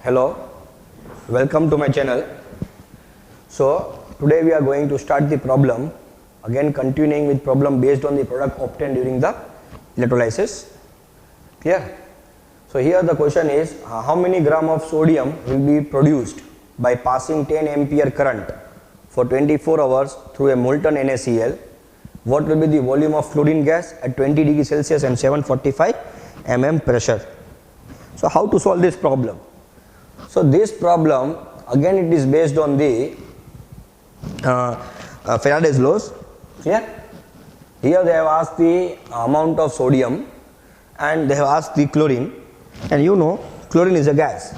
Hello, welcome to my channel. So today we are going to start the problem, again continuing with problem based on the product obtained during the electrolysis. Clear? So here the question is how many gram of sodium will be produced by passing 10 ampere current for 24 hours through a molten NaCl. What will be the volume of fluorine gas at 20 degrees Celsius and 745 mm pressure? So how to solve this problem? So this problem, again it is based on the Faraday's laws. Yeah? Here they have asked the amount of sodium and they have asked the chlorine, and you know chlorine is a gas.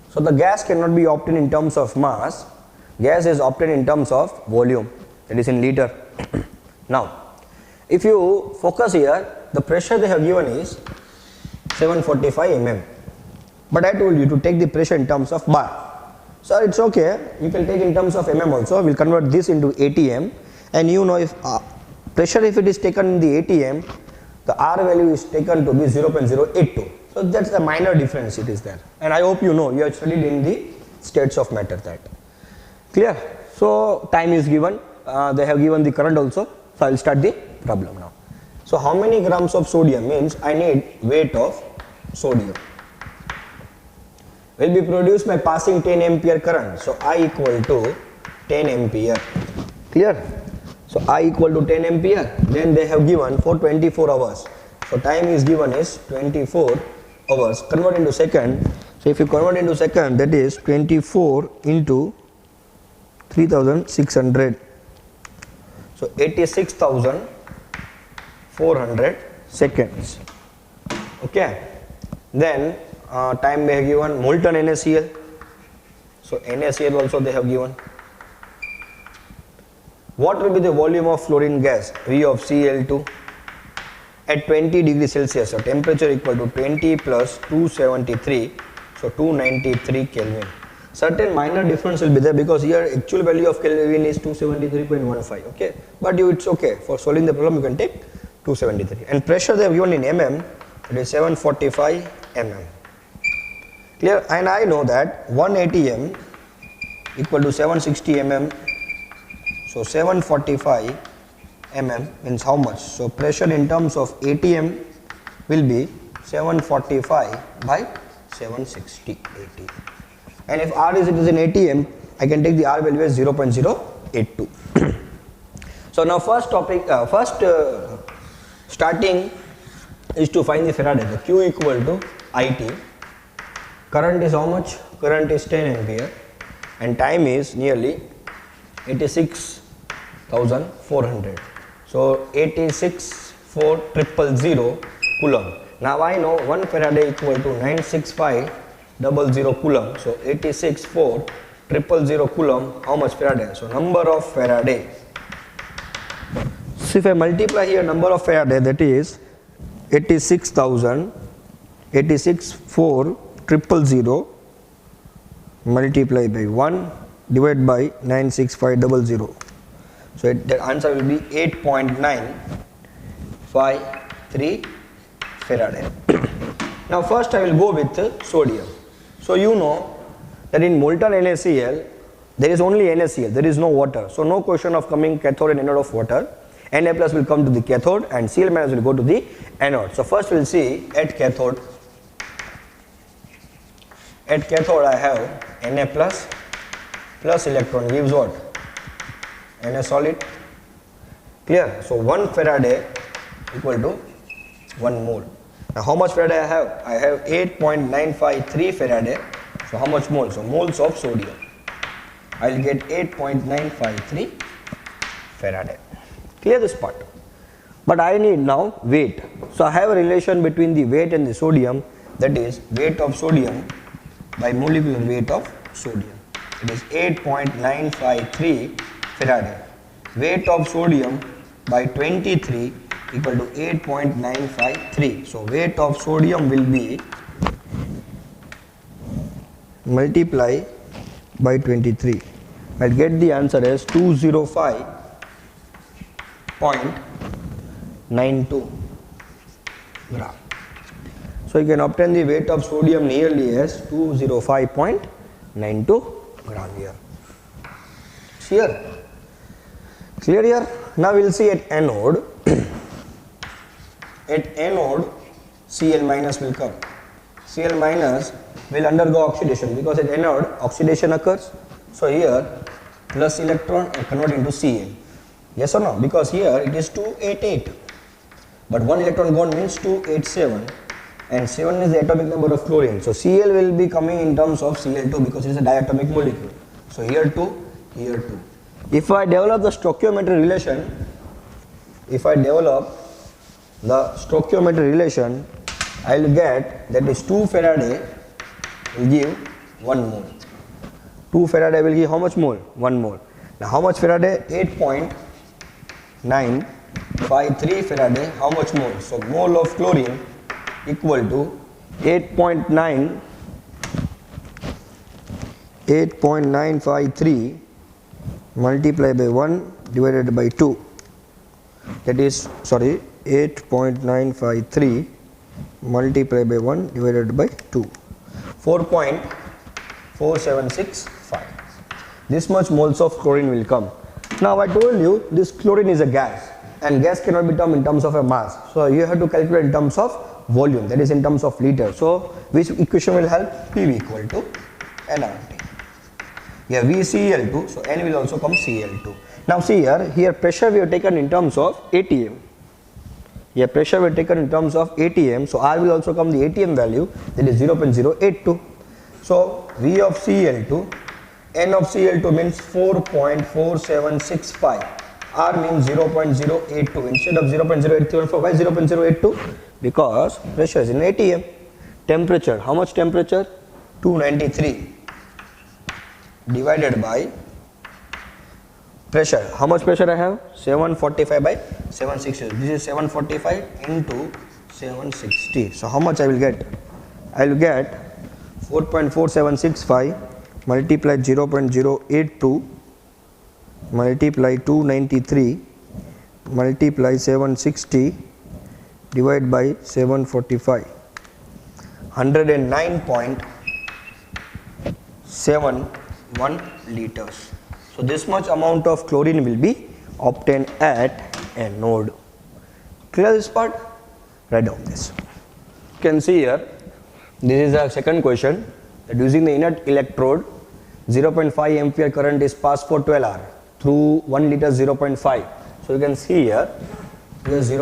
So the gas cannot be obtained in terms of mass, gas is obtained in terms of volume, that is in liter. Now if you focus here, the pressure they have given is 745 mm. But I told you to take the pressure in terms of bar. So it's okay, you can take in terms of mm also. We'll convert this into ATM, and you know if pressure if it is taken in the ATM, the R value is taken to be 0.082. So that's a minor difference it is there. And I hope you know, you have studied in the states of matter that. Clear? So time is given, they have given the current also. So I will start the problem now. So how many grams of sodium means I need weight of sodium will be produced by passing 10 ampere current. So I equal to 10 ampere. Clear? So I equal to 10 ampere. Then they have given for 24 hours. So time is given is 24 hours. Convert into second. So if you convert into second, that is 24 into 3600. So 86,400 seconds. Okay. Then time they have given molten NaCl. So NaCl also they have given. What will be the volume of fluorine gas V of Cl2 at 20 degrees Celsius? So temperature equal to 20 plus 273, so 293 Kelvin. Certain minor difference will be there because here actual value of Kelvin is 273.15. Okay, but it's okay for solving the problem. You can take 273, and pressure they have given in mm, it is 745 mm. Clear? And I know that 1 ATM equal to 760 mm. So 745 mm means how much? So pressure in terms of ATM will be 745 by 760 ATM. And if R is in ATM, I can take the R value as 0.082. So now first topic, starting is to find the Faraday. The Q equal to IT. Current is how much? Current is 10 ampere and time is nearly 86,400. So 86,400 coulomb. Now I know 1 Faraday equal to 96500 coulomb. So 86,400 coulomb, how much Faraday? So number of Faraday. So if I multiply here number of Faraday, that is 86,400 multiply by 1 divided by 96500. So the answer will be 8.953 Faraday. Now first I will go with sodium. So you know that in molten NaCl there is only NaCl, there is no water. So no question of coming cathode and anode of water. Na plus will come to the cathode and Cl minus will go to the anode. So first we will see at cathode. At cathode I have Na plus electron gives what? Na solid. Clear? So 1 Faraday equal to 1 mole. Now how much Faraday I have? I have 8.953 Faraday. So how much moles? So moles of sodium. I will get 8.953 Faraday. Clear this part? But I need now weight. So I have a relation between the weight and the sodium, that is weight of sodium by molecular weight of sodium. It is 8.953 Faraday. Weight of sodium by 23 equal to 8.953. So weight of sodium will be multiply by 23. I'll get the answer as 205.92 gram. So So you can obtain the weight of sodium nearly as 205.92 gram here. Here. Clear here? Now we will see at anode. At anode, Cl minus will come. Cl minus will undergo oxidation because at anode oxidation occurs. So here plus electron and convert into Cl. Yes or no? Because here it is 288. But one electron gone means 287. And 7 is the atomic number of chlorine. So Cl will be coming in terms of Cl2 because it is a diatomic molecule. So here 2, here 2. If I develop the stoichiometric relation, I will get that is 2 Faraday will give 1 mole. 2 Faraday will give how much mole? 1 mole. Now how much Faraday? 8.953 Faraday. How much mole? So mole of chlorine equal to 8.953 multiplied by 1 divided by 2. That is, 8.953 multiplied by 1 divided by 2. 4.4765. This much moles of chlorine will come. Now I told you this chlorine is a gas, and gas cannot be termed in terms of a mass. So you have to calculate in terms of volume, that is in terms of liter. So which equation will help? PV equal to nRT. Here VCl2, so N will also come Cl2. Now see here pressure we have taken in terms of ATM. Here pressure we have taken in terms of ATM, so R will also come the ATM value, that is 0.082. So V of Cl2, N of Cl2 means 4.4765. R means 0.082 instead of 0.083. Why 0.082? Because pressure is in ATM. Temperature, how much temperature? 293 divided by pressure. How much pressure I have? 745 by 760. This is 745 into 760. So how much I will get? I will get 4.4765 multiplied 0.082 multiply 293 multiply 760 divided by 745. 109.71 liters. So this much amount of chlorine will be obtained at anode. Clear this part? Write down this. You can see here, this is the second question, that using the inert electrode 0.5 ampere current is passed for 12 hours through 1 liter 0.5. So you can see here, this is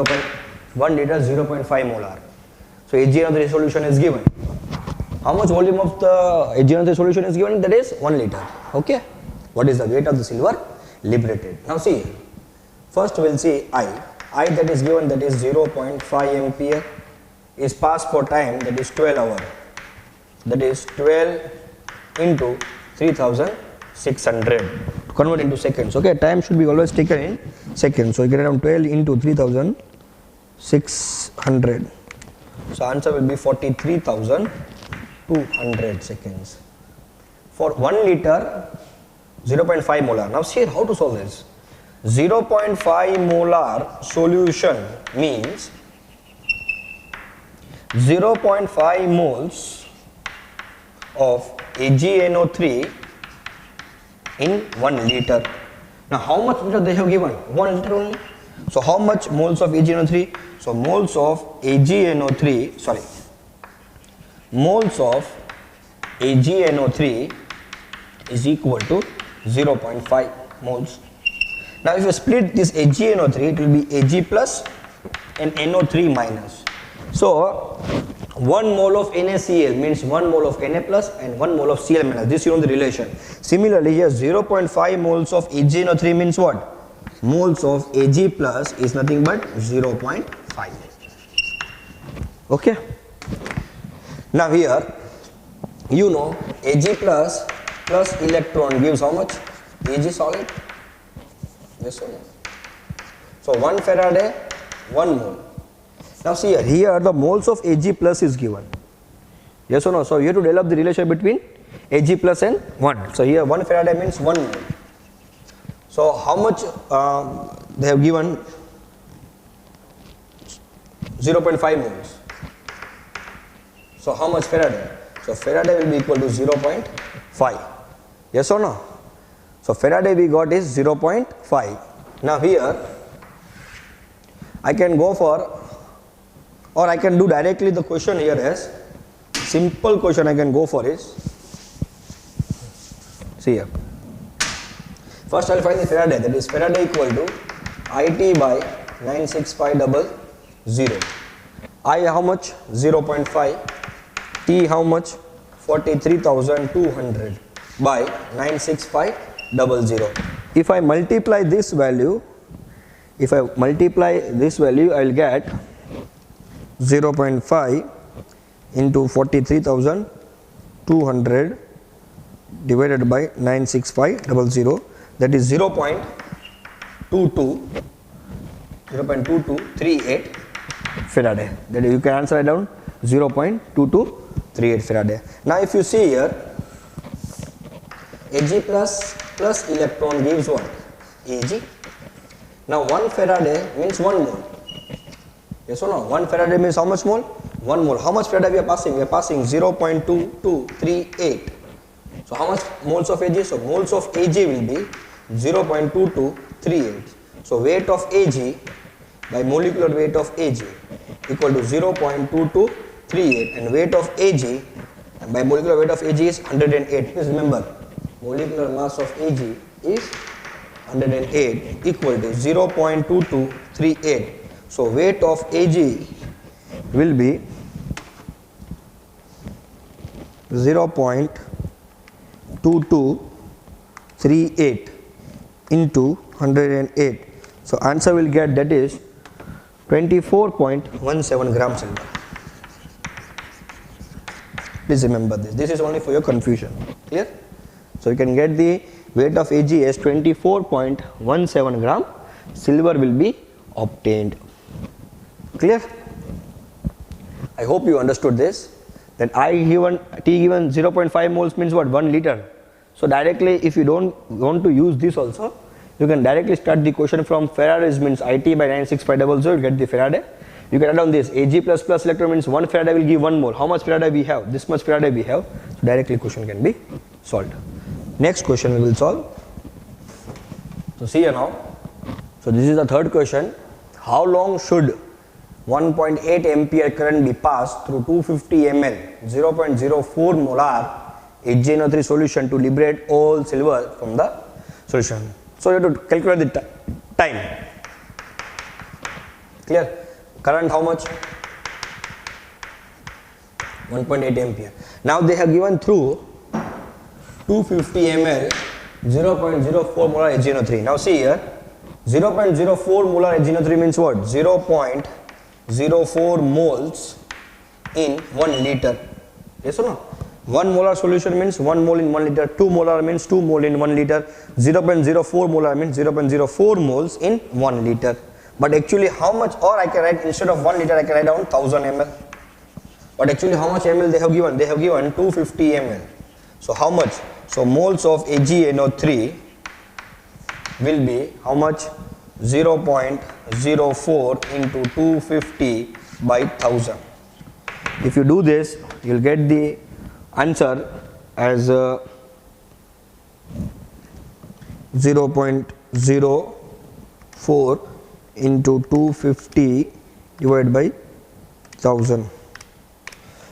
1 liter 0.5 molar. So AgNO3 solution is given. How much volume of the AgNO3 solution is given? That is 1 liter. Okay. What is the weight of the silver liberated? Now see, first we will see I that is given, that is 0.5 ampere is passed for time, that is 12 hours. That is 12 into 3600 to convert into seconds. Okay, time should be always taken in seconds. So you get around 12 into 3600. So answer will be 43,200 seconds. For 1 liter 0.5 molar. Now see how to solve this. 0.5 molar solution means 0.5 moles of AgNO3 in 1 liter. Now how much liter they have given? 1 liter only. So how much moles of AgNO3? So moles of AgNO3 is equal to 0.5 moles. Now if you split this AgNO3, it will be Ag plus and NO3 minus. So 1 mole of NaCl means 1 mole of Na plus and 1 mole of Cl minus. This you know the relation. Similarly here 0.5 moles of AgNO3 means what? Moles of Ag plus is nothing but 0.5. Okay. Now here you know Ag plus electron gives how much? Ag solid. Yes or no? So 1 Faraday, 1 mole. Now see here the moles of Ag plus is given. Yes or no? So you have to develop the relation between Ag plus and 1. So here 1 Faraday means 1 mole. So how much they have given? 0.5 moles. So how much Faraday? So Faraday will be equal to 0.5. Yes or no? So Faraday we got is 0.5. Now here I can go for, or I can do directly the question here as simple question I can go for is, see here. First I will find the Faraday, that is Faraday equal to IT by 96500. I how much? 0.5. T how much? 43,200 by 96500. If I multiply this value, I will get 0.5 into 43,200 divided by 96500, that is 0.2238 Faraday. That you can answer it down, 0.2238 Faraday. Now if you see here, Ag plus electron gives what? Ag. Now 1 Faraday means 1 mole. Yes or no? 1 Faraday means how much mole? 1 mole. How much Faraday we are passing? We are passing 0.2238. So how much moles of Ag? So moles of Ag will be 0.2238. So weight of Ag by molecular weight of Ag equal to 0.2238, and weight of Ag by molecular weight of Ag is 108. Please remember, molecular mass of Ag is 108 equal to 0.2238. So weight of Ag will be 0.2238 into 108. So answer will get, that is 24.17 grams silver. Please remember this. This is only for your confusion. Clear? So you can get the weight of Ag as 24.17 gram. Silver will be obtained. Clear? I hope you understood this. That T given 0.5 moles means what? 1 liter. So directly, if you don't want to use this also, you can directly start the question from Faraday's means IT by 96500, get the Faraday. You can add on this, Ag plus electron means 1 Faraday will give 1 mole. How much Faraday we have? This much Faraday we have. So directly question can be solved. Next question we will solve. So see here now. So this is the third question. How long should 1.8 ampere current be passed through 250 ml 0.04 molar HgNO3 solution to liberate all silver from the solution? So you have to calculate the time. Clear? Current how much? 1.8 ampere. Now they have given through 250 ml 0.04 molar HgNO3. Now see here, 0.04 molar HgNO3 means what? 0.04 moles in 1 liter. Yes or no? 1 molar solution means 1 mole in 1 liter, 2 molar means 2 mole in 1 liter, 0.04 molar means 0.04 moles in 1 liter. But actually how much, or I can write, instead of 1 liter I can write down 1000 ml. But actually how much ml they have given? They have given 250 ml. So how much? So moles of AgNO3 will be how much? 0.04 into 250 by 1000. If you do this, you will get the answer as 0.04 into 250 divided by 1000.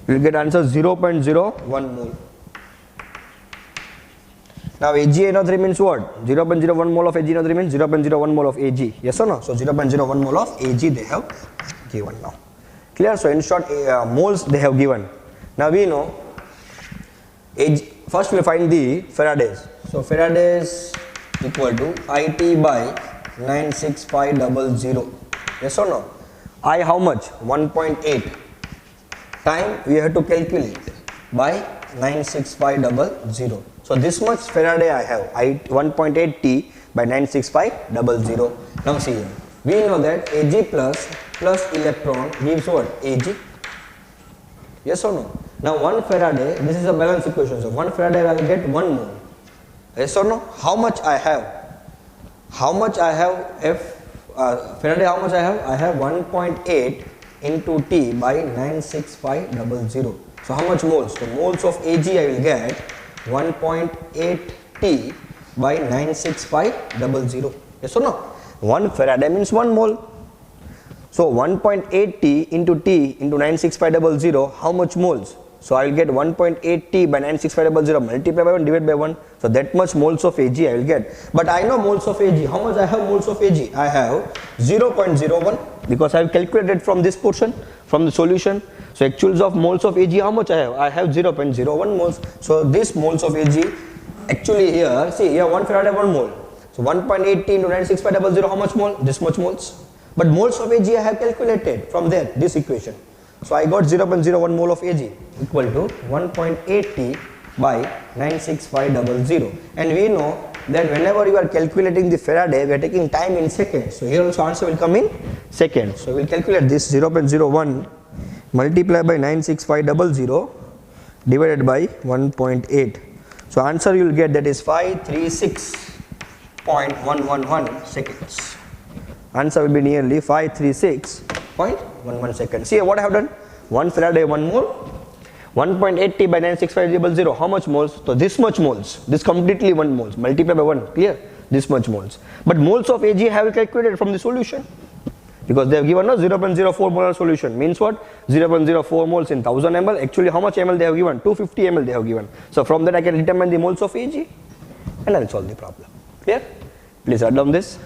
You will get answer 0.01 mole. Now AgNO3 means what? 0.01 mole of AgNO3 means 0.01 mole of Ag. Yes or no? So 0.01 mole of Ag they have given now. Clear? So in short, moles they have given. Now we know, first we will find the Faraday's. So Faraday's equal to IT by 96500. Yes or no? I how much? 1.8. Time we have to calculate by 96500. So this much Faraday I have, 1.8 T by 96500. Now see here, we know that Ag plus electron gives what? Ag. Yes or no? Now 1 Faraday, this is a balance equation, so 1 Faraday I will get 1 mole. Yes or no? How much I have? How much I have? Faraday how much I have? I have 1.8 into T by 96500. So how much moles? So moles of Ag I will get 1.8T by 96500. Yes or no? 1 Faraday means 1 mole. So 1.8T into T into 96500, how much moles? So I will get 1.8T by 96500 multiplied by 1 divided by 1. So that much moles of Ag I will get. But I know moles of Ag. How much I have moles of Ag? I have 0.01 because I have calculated from this portion, from the solution. So actuals of moles of Ag, how much I have? I have 0.01 moles. So this moles of Ag, actually here, see here 1 Faraday 1 mole. So 1.8T into 96500, how much mole? This much moles. But moles of Ag I have calculated from there, this equation. So I got 0.01 mole of Ag equal to 1.8T by 96500. And we know that whenever you are calculating the Faraday, we are taking time in seconds. So here also answer will come in seconds. So we will calculate this 0.01 multiplied by 96500 divided by 1.8. So answer you will get, that is 536.111 seconds. Answer will be nearly 536.11 seconds. See what I have done? 1 Faraday 1 mole, 1.8T by 96500, how much moles? So this much moles, this completely 1 moles, multiply by 1, clear? This much moles. But moles of Ag have calculated from the solution, because they have given us 0.04 molar solution, means what? 0.04 moles in 1000 ml. Actually how much ml they have given? 250 ml they have given. So from that I can determine the moles of Ag and I will solve the problem. Clear? Please write down this.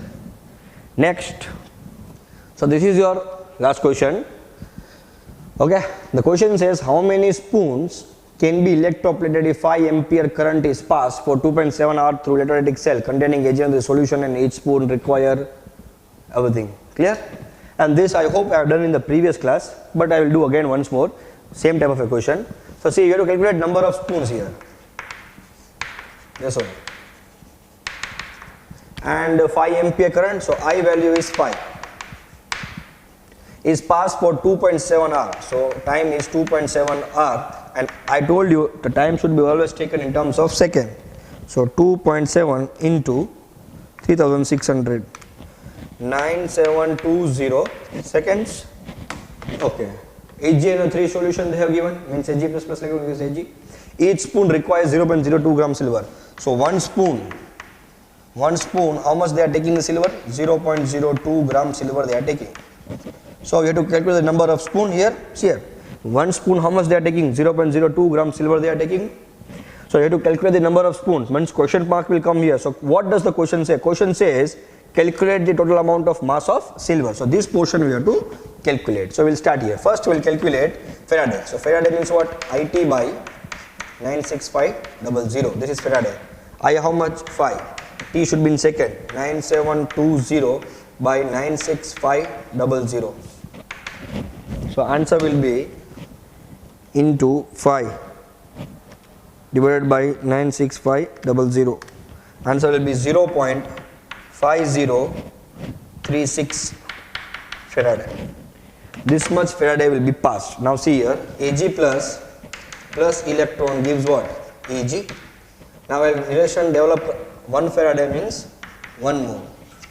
Next, so this is your last question. Okay, the question says how many spoons can be electroplated if 5 ampere current is passed for 2.7 hours through electrolytic cell containing Ag in the solution, and each spoon require everything. Clear? And this I hope I have done in the previous class, but I will do again once more, same type of a question. So see, you have to calculate number of spoons here. Yes sir. And 5 ampere current, so I value is 5, is passed for 2.7 hours. So time is 2.7 hours, and I told you the time should be always taken in terms of second. So 2.7 into 3600, 9720 seconds. Okay. Ag and 3 solution they have given, means Ag plus plus like use Ag. Each spoon requires 0.02 gram silver. So one spoon, how much they are taking the silver? 0.02 gram silver they are taking. So you have to calculate the number of spoon here. See here, one spoon how much they are taking? 0.02 gram silver they are taking. So you have to calculate the number of spoons. Means question mark will come here. So what does the question say? Question says calculate the total amount of mass of silver. So this portion we have to calculate. So we will start here. First we will calculate Faraday. So Faraday means what? IT by 96500. This is Faraday. I how much? 5. T should be in second. 9720 by 96500. So answer will be into 5 divided by 96500. Answer will be 0.5036 Faraday. This much Faraday will be passed. Now see here, Ag plus electron gives what? Ag. Now when relation develop 1 Faraday means 1 mole.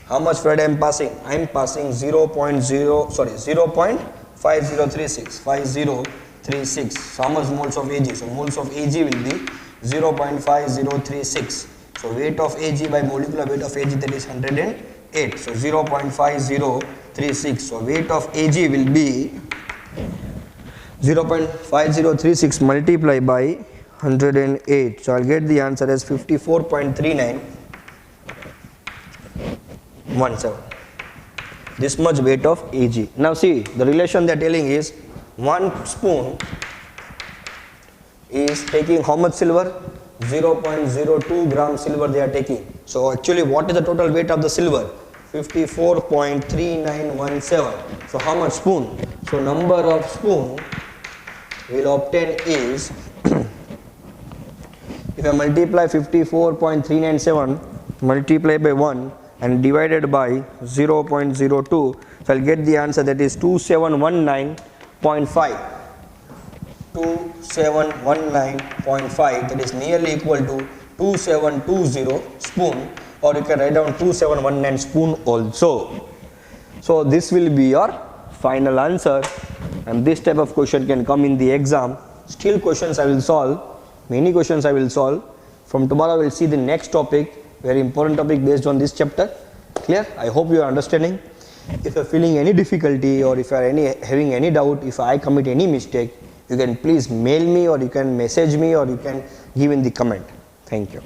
How much Faraday I am passing? I am passing 0.5036. 5036. So how much moles of Ag? So moles of Ag will be 0.5036. So weight of Ag by molecular weight of Ag, that is 108. So 0.5036. So weight of Ag will be 0.5036 multiplied by 108. So I'll get the answer as 54.3917. This much weight of Ag. Now see, the relation they are telling is 1 spoon is taking how much silver? 0.02 gram silver they are taking. So actually what is the total weight of the silver? 54.3917. So how much spoon? So number of spoon we will obtain is if I multiply 54.397 multiply by 1 and divided by 0.02, so I'll get the answer, that is 2719.5. 2719.5, that is nearly equal to 2720 spoon, or you can write down 2719 spoon also. So this will be your final answer, and this type of question can come in the exam Still questions I will solve, many questions I will solve. From tomorrow we will see the next topic, very important topic based on this chapter. Clear? I hope you are understanding. If you are feeling any difficulty or if you are having any doubt, if I commit any mistake, you can please mail me or you can message me or you can give in the comment. Thank you.